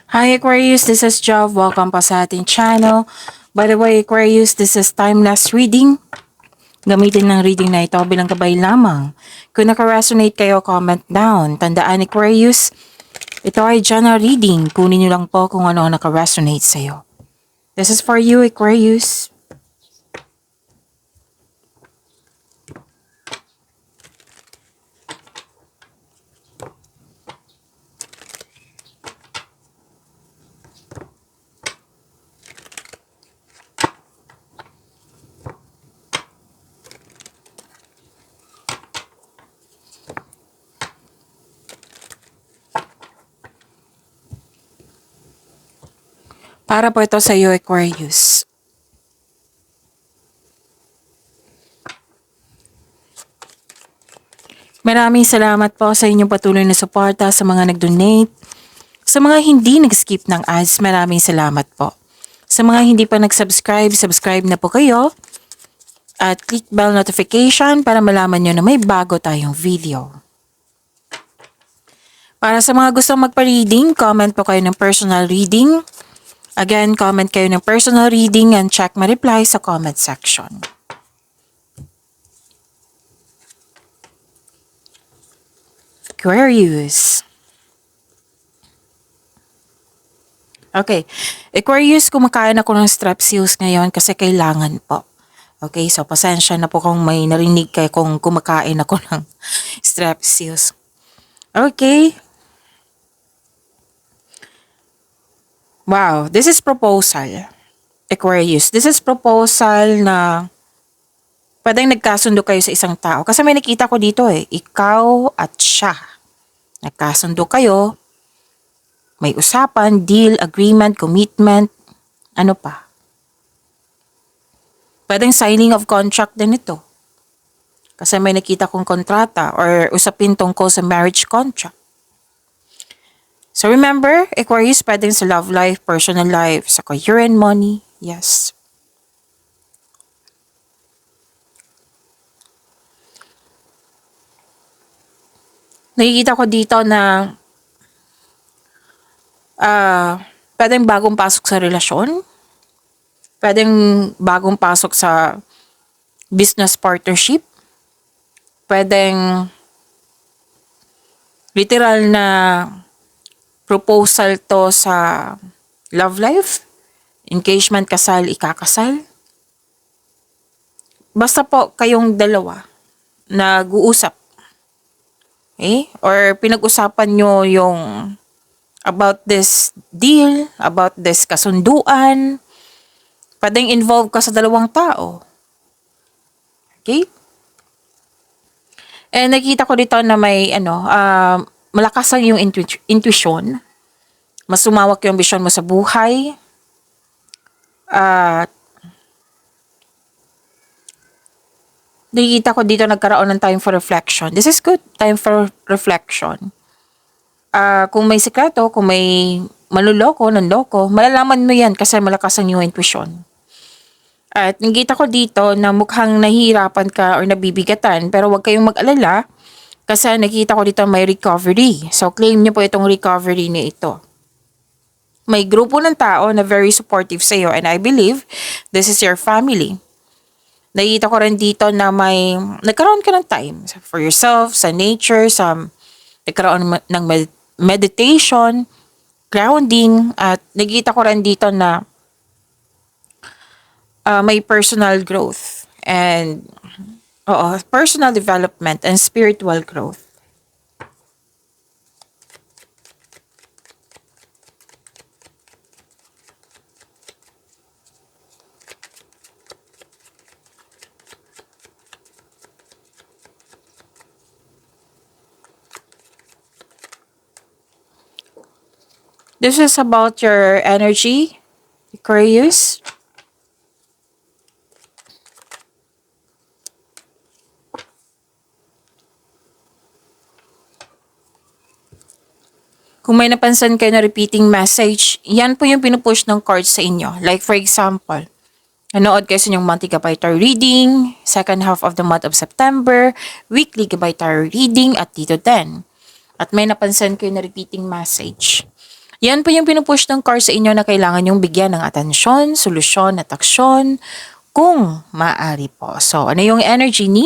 Hi Aquarius, this is Jov. Welcome pa sa ating channel. By the way, Aquarius, this is timeless reading. Gamitin ng reading na ito bilang gabay lamang. Kung naka-resonate kayo, comment down. Tandaan Aquarius, ito ay general reading. Kunin nyo lang po kung ano ang naka-resonate sa'yo. This is for you Aquarius. Para po ito sa iyo Aquarius. Maraming salamat po sa inyong patuloy na suporta sa mga nag-donate. Sa mga hindi nag-skip ng ads, maraming salamat po. Sa mga hindi pa nag-subscribe, subscribe na po kayo. At click bell notification para malaman nyo na may bago tayong video. Para sa mga gustong magpa-reading, comment po kayo ng personal reading. Again, comment kayo ng personal reading and check my reply sa comment section. Aquarius. Okay. Aquarius, kumakain ako ng strepsils ngayon kasi kailangan po. Okay, so pasensya na po kung may narinig kayo kung kumakain ako ng strepsils. Okay. Wow, this is proposal. Aquarius, this is proposal na pwedeng nagkasundo kayo sa isang tao. Kasi may nakita ko dito ikaw at siya. Nagkasundo kayo, may usapan, deal, agreement, commitment, ano pa. Pwedeng signing of contract din ito. Kasi may nakita kong kontrata or usapin tungkol sa marriage contract. So remember, Aquarius, pwedeng sa love life, personal life, sa career and money. Yes. Nakikita ko dito na pwedeng bagong pasok sa relasyon. Pwedeng bagong pasok sa business partnership. Pwedeng literal na proposal to sa love life, engagement, kasal, ikakasal. Basta po kayong dalawa nag-uusap. Okay? Or pinag-usapan nyo yung about this deal, about this kasunduan. Pwedeng involve ka sa dalawang tao. Okay? And nakita ko dito na may malakas ang yung intuition. Mas sumawak yung vision mo sa buhay. At nakikita ko dito nagkaroon ng time for reflection. This is good. Time for reflection. Kung may sikreto, kung may manluloko, nanloko, malalaman mo yan kasi malakas ang yung intuition. At nakikita ko dito na mukhang nahihirapan ka or nabibigatan pero huwag kayong mag-alala. Kasi nakita ko dito may recovery. So, claim niyo po itong recovery na ito. May grupo ng tao na very supportive sa iyo and I believe this is your family. Nakita ko rin dito na nagkaroon ka ng time for yourself, sa nature, nagkaroon ng meditation, grounding, at nakita ko rin dito na may personal growth and personal development and spiritual growth. This is about your energy, Aquarius. Kung may napansin kayo na repeating message, yan po yung pinupush ng cards sa inyo. Like for example, nanood kayo sa inyong monthly gabay tarot reading, second half of the month of September, weekly gabay tarot reading at dito 10. At may napansin kayo na repeating message. Yan po yung pinupush ng card sa inyo na kailangan yung bigyan ng atensyon, solusyon at aksyon kung maaari po. So, ano yung energy ni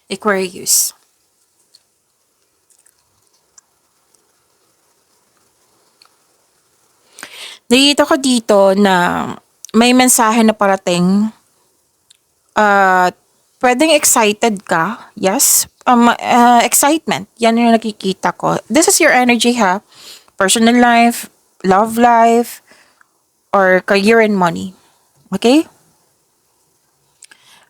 Aquarius? Nakikita ko dito na may mensahe na parating at pwedeng excited ka. Yes, excitement. Yan yung nakikita ko. This is your energy ha. Personal life, love life, or career and money. Okay?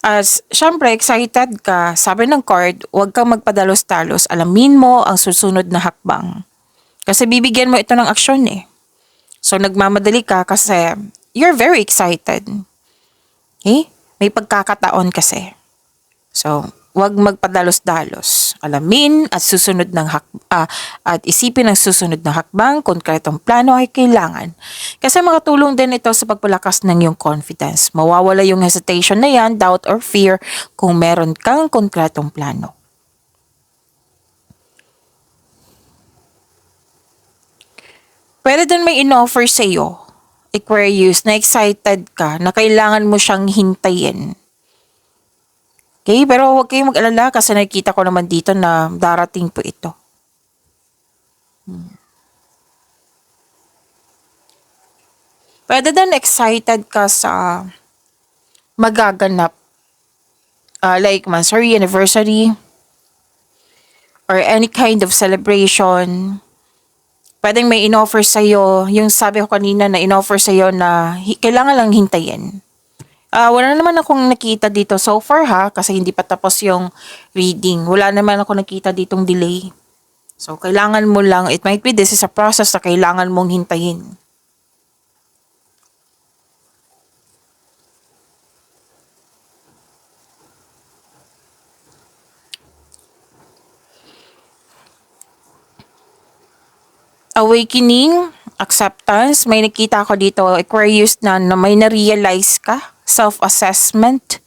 As syempre excited ka, sabi ng card, huwag kang magpadalos-dalos. Alamin mo ang susunod na hakbang. Kasi bibigyan mo ito ng aksyon eh. So, nagmamadali ka kasi you're very excited. Okay? May pagkakataon kasi. So, wag magpadalos-dalos. Alamin at at isipin ang susunod na hakbang, konkretong plano ay kailangan. Kasi makatulong din ito sa pagpalakas ng iyong confidence. Mawawala yung hesitation na yan, doubt or fear kung meron kang konkretong plano. Pwede din may in-offer sa iyo, Aquarius, na excited ka, na kailangan mo siyang hintayin. Okay, pero huwag kayong mag-alala kasi nakikita ko naman dito na darating po ito. Pwede din excited ka sa magaganap, like monthsary, anniversary, or any kind of celebration. Pwedeng may in-offer sa'yo, yung sabi ko kanina na in-offer sa'yo na kailangan lang hintayin. Wala naman akong nakita dito so far ha, kasi hindi pa tapos yung reading. Wala naman ako nakita ditong delay. So, kailangan mo lang, it might be this is a process na kailangan mong hintayin. Awakening, acceptance, may nakita ko dito, Aquarius, na may na-realize ka, self-assessment.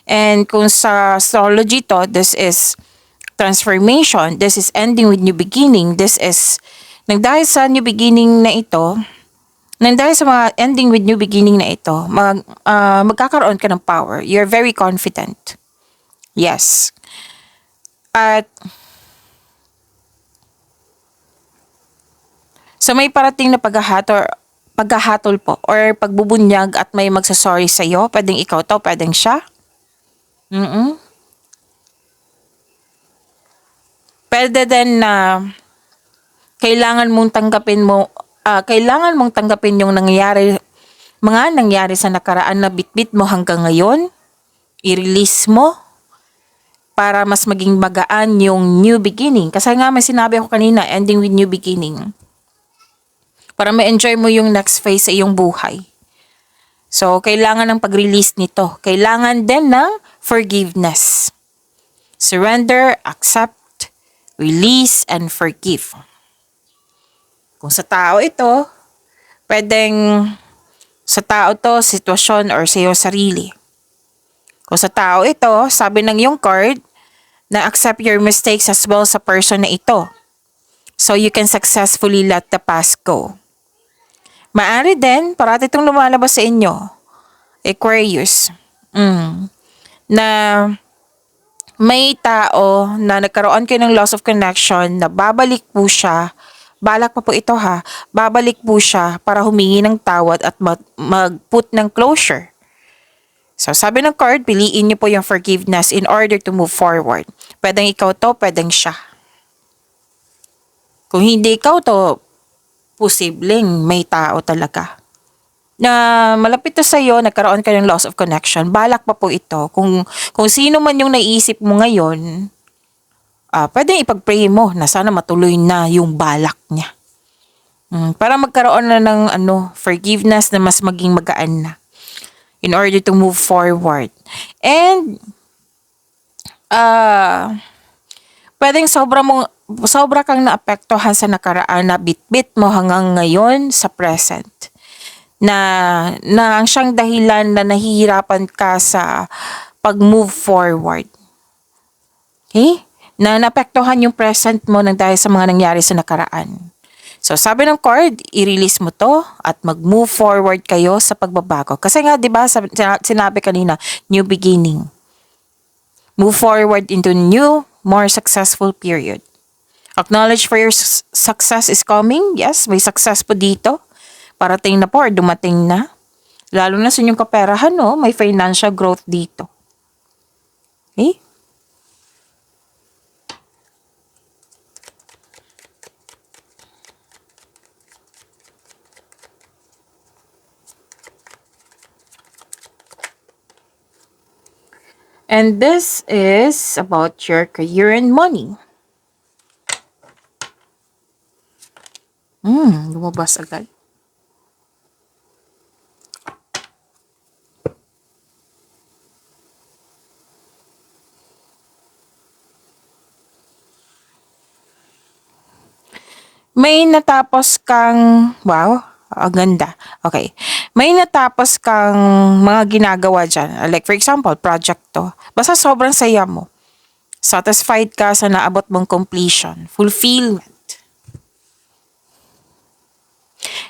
And kung sa astrology to, this is transformation, this is ending with new beginning, this is, nang dahil sa new beginning na ito, nang dahil sa mga ending with new beginning na ito, magkakaroon ka ng power. You're very confident. Yes. At so may parating na paghahatol po or pagbubunyag at may magsasorry sa iyo. Pwedeng ikaw to, pwedeng siya. Pwede din na kailangan mong tanggapin yung mga nangyari sa nakaraan na bitbit mo hanggang ngayon. I-release mo para mas maging magaan yung new beginning. Kasi nga may sinabi ako kanina, ending with new beginning. Para ma-enjoy mo yung next phase sa iyong buhay. So, kailangan ng pag-release nito. Kailangan din ng forgiveness. Surrender, accept, release, and forgive. Kung sa tao ito, pwedeng sa tao to, sitwasyon, or sa iyong sarili. Kung sa tao ito, sabi ng iyong card, na accept your mistakes as well sa person na ito. So, you can successfully let the past go. Maaari din, parati itong lumalabas sa inyo, Aquarius, na may tao na nagkaroon kayo ng loss of connection, na babalik po siya, balak pa po ito ha, babalik po siya para humingi ng tawad at mag-put ng closure. So, sabi ng card, piliin niyo po yung forgiveness in order to move forward. Pwedeng ikaw to, pwedeng siya. Kung hindi ikaw to, posibleng may tao talaga na malapit to sa'yo, nagkaroon ka ng loss of connection. Balak pa po ito. Kung sino man yung naisip mo ngayon, pwedeng ipag-pray mo na sana matuloy na yung balak niya. Para magkaroon na ng forgiveness na mas maging magaan na in order to move forward. And pwedeng sobra kang naapektuhan sa nakaraan na bitbit mo hanggang ngayon sa present. Na ang siyang dahilan na nahihirapan ka sa pag-move forward. Okay? Na naapektuhan yung present mo nang dahil sa mga nangyari sa nakaraan. So, sabi ng card, i-release mo to at mag-move forward kayo sa pagbabago. Kasi nga, di ba, sinabi kanina, new beginning. Move forward into new, more successful period. Acknowledge for your success is coming. Yes, may success po dito. Parating na po or dumating na. Lalo na sa inyong kaperahan, no? May financial growth dito. Okay? And this is about your career and money. Lumabas agad. May natapos kang, wow, ang ganda. Okay. May natapos kang mga ginagawa dyan. Like for example, project to. Basta sobrang saya mo. Satisfied ka sa naabot mong completion. Fulfillment.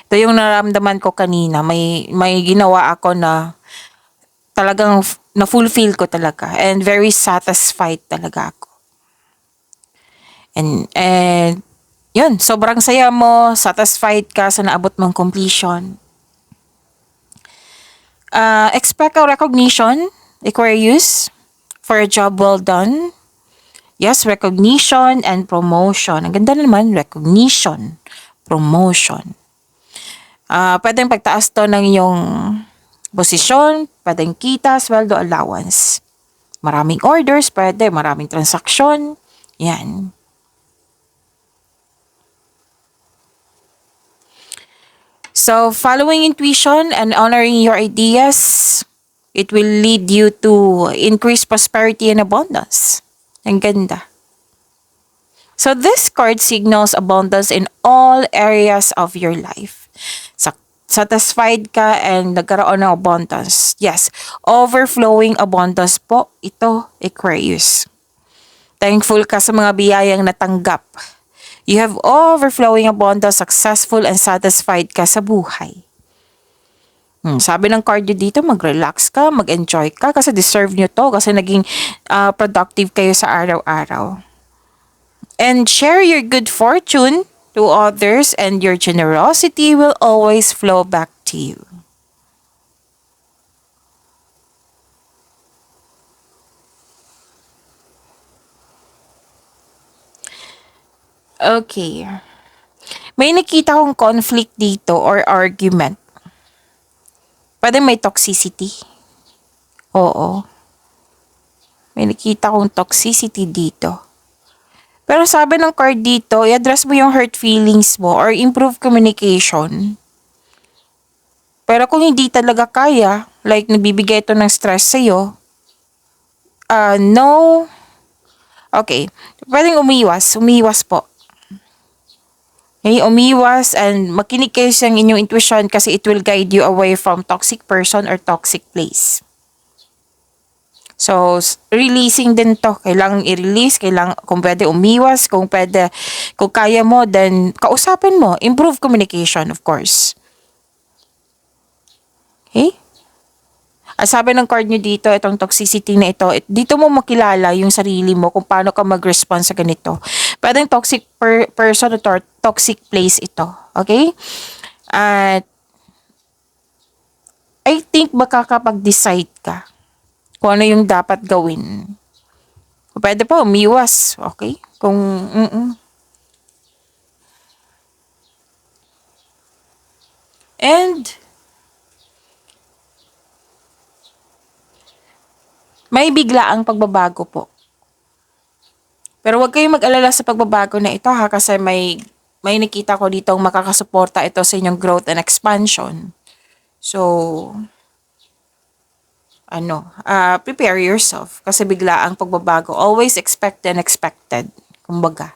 Ito yung naramdaman ko kanina. May ginawa ako na talagang na-fulfill ko talaga. And very satisfied talaga ako. And yun, sobrang saya mo, satisfied ka sa naabot mong completion. Expect a recognition, Aquarius, for a job well done. Yes, recognition and promotion. Ang ganda naman, recognition, promotion. Pwedeng pagtaas to ng iyong posisyon, pwedeng kita, sweldo, allowance. Maraming orders, pwede, maraming transaksyon. Yan. So, following intuition and honoring your ideas, it will lead you to increased prosperity and abundance. Ang ganda. So, this card signals abundance in all areas of your life. Satisfied ka and nagkaroon ng abundance. Yes, overflowing abundance po ito, Aquarius. Thankful ka sa mga biyayang natanggap. You have overflowing abundance, successful and satisfied ka sa buhay. Sabi ng card nyo dito, mag-relax ka, mag-enjoy ka kasi deserve nyo to kasi naging productive kayo sa araw-araw. And share your good fortune to others and your generosity will always flow back to you. Okay. May nakita kong conflict dito or argument. Pwede may toxicity. Oo. May nakita kong toxicity dito. Pero sabi ng card dito, i-address mo yung hurt feelings mo or improve communication. Pero kung hindi talaga kaya, like nabibigay ito ng stress sa'yo, no. Okay. Pwedeng umiwas. Umiwas po. Okay, umiwas and makinig kayo sa inyong intuition kasi it will guide you away from toxic person or toxic place. So, releasing din to. Kailangan i-release, kung pwede umiwas, kung kaya mo, then kausapin mo. Improve communication, of course. Okay? Sabi ng card nyo dito, itong toxicity na ito, dito mo makilala yung sarili mo kung paano ka mag-respond sa ganito. Pwedeng toxic person or toxic place ito. Okay? At I think makakapag-decide ka kung ano yung dapat gawin. Pwede pa umiwas. Okay? And may biglaang pagbabago po. Pero huwag kayong mag-alala sa pagbabago na ito ha kasi may nakita ko dito makakasuporta ito sa inyong growth and expansion. So, prepare yourself kasi biglaang pagbabago. Always expect the unexpected. Kumbaga.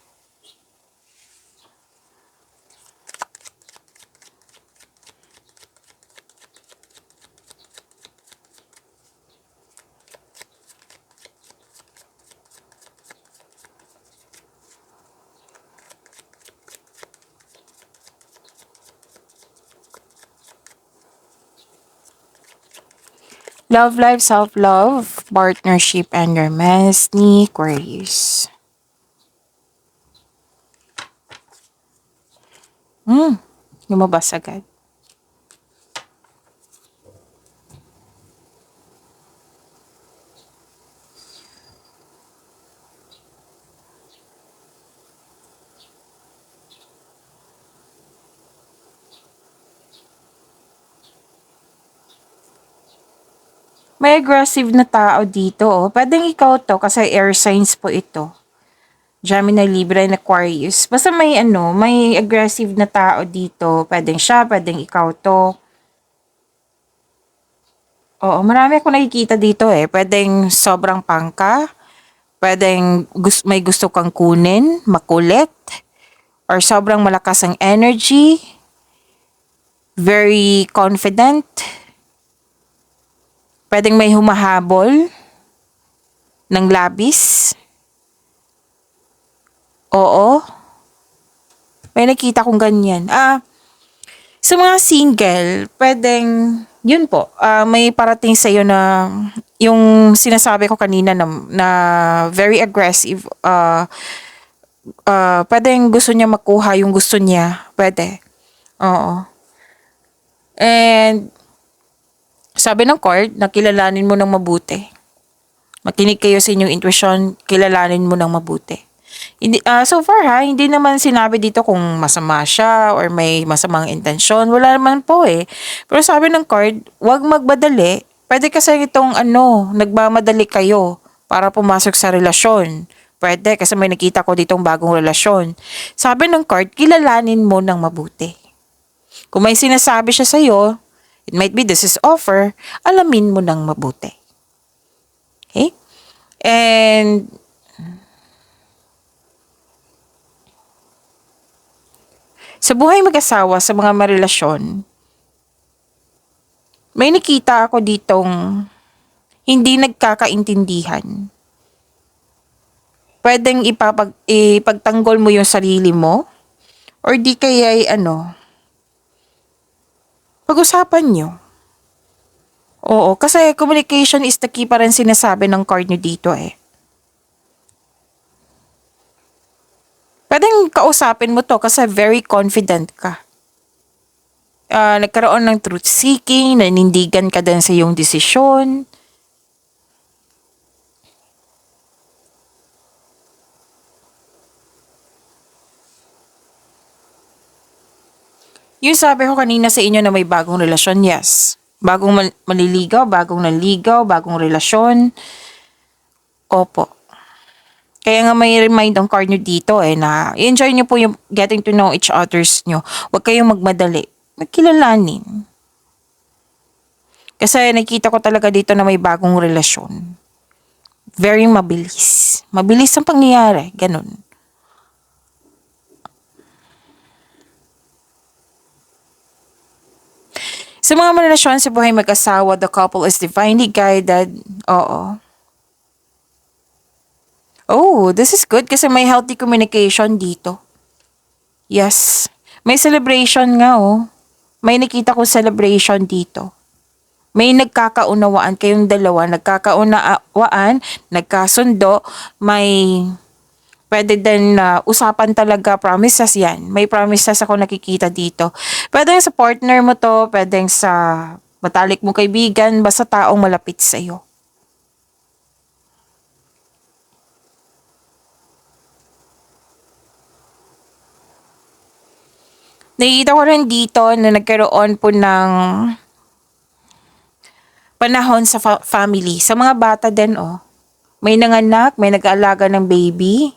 Love life, self-love, partnership, and romance ni Aquarius. Lumabas agad. May aggressive na tao dito, oh. Pwedeng ikaw to kasi air signs po ito. Gemini, Libra, and Aquarius. Basta may may aggressive na tao dito. Pwedeng siya, pwedeng ikaw to. Oo, marami akong nakikita dito eh. Pwedeng sobrang pangka, pwedeng may gusto kang kunin, makulit, or sobrang malakas ang energy, very confident, pwedeng may humahabol ng labis. Oo, may nakita kong ganyan. Sa mga single, pwedeng, yun po, may parating sa'yo na, yung sinasabi ko kanina na very aggressive, pwedeng gusto niya makuha yung gusto niya. Pwede. Oo. And, sabi ng card, na kilalanin mo ng mabuti. Makinig kayo sa inyong intuition, kilalanin mo ng mabuti. Hindi, so far hindi naman sinabi dito kung masama siya or may masamang intensyon. Wala naman po eh. Pero sabi ng card, huwag magbadali. Pwede kasi itong nagmamadali kayo para pumasok sa relasyon. Pwede kasi may nakita ko ditong bagong relasyon. Sabi ng card, kilalanin mo ng mabuti. Kung may sinasabi siya sa'yo, it might be this is offer, alamin mo ng mabuti. Okay? And sa buhay mag-asawa, sa mga marelasyon, may nakita ako ditong hindi nagkakaintindihan. Pwedeng ipagtanggol mo yung sarili mo, or di kaya pag-usapan nyo. Oo, kasi communication is the key pa rin sinasabi ng card nyo dito eh. Pwedeng kausapin mo to kasi very confident ka. Nagkaroon ng truth seeking, nanindigan ka din sa iyong desisyon. Yung sabi ko kanina sa inyo na may bagong relasyon, yes. Bagong maliligaw, bagong naligaw, bagong relasyon. Opo. Kaya nga may remind ang card nyo dito na enjoy nyo po yung getting to know each others nyo. Huwag kayong magmadali. Magkilalanin. Kasi nakita ko talaga dito na may bagong relasyon. Very mabilis. Mabilis ang pangyayari. Ganun. Sa mga relasyon sa buhay mag-asawa, the couple is divinely guided. Oo. Oh, this is good kasi may healthy communication dito. Yes. May celebration nga May nakita ko celebration dito. May nagkakaunawaan kayong dalawa, nagkakaunawaan, nagkasundo, may pwede din usapan talaga, promises yan. May promises ako nakikita dito. Pwede sa partner mo to, pwede sa matalik mo kaibigan, basta taong malapit sa'yo. Nakikita ko rin dito na nagkaroon po ng panahon sa family. Sa mga bata din, may nanganak, may nag-aalaga ng baby.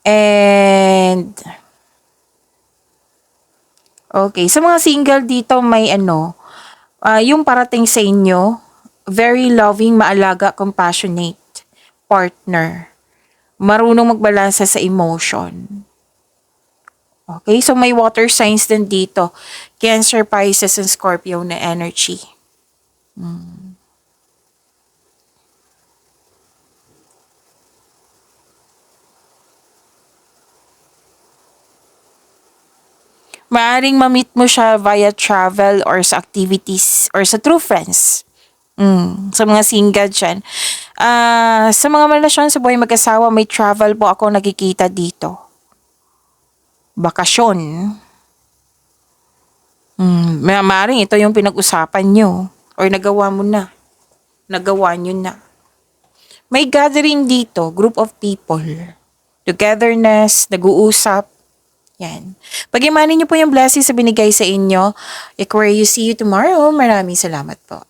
And, okay, sa mga single dito, may yung parating sa inyo, very loving, maalaga, compassionate partner. Marunong magbalansa sa emotion. Okay, so may water signs din dito. Cancer, Pisces, and Scorpio na energy. Maaring ma-meet mo siya via travel or sa activities or sa true friends. Sa mga single dyan. Sa mga relasyon sa buhay mag-asawa, may travel po ako nakikita dito. Bakasyon. Maaaring ito yung pinag-usapan nyo. Or nagawa mo na. Nagawa nyo na. May gathering dito, group of people. Togetherness, nag-uusap. Yan. Pag-imanin nyo po yung blessings sa binigay sa inyo. Aquarius, see you tomorrow. Maraming salamat po.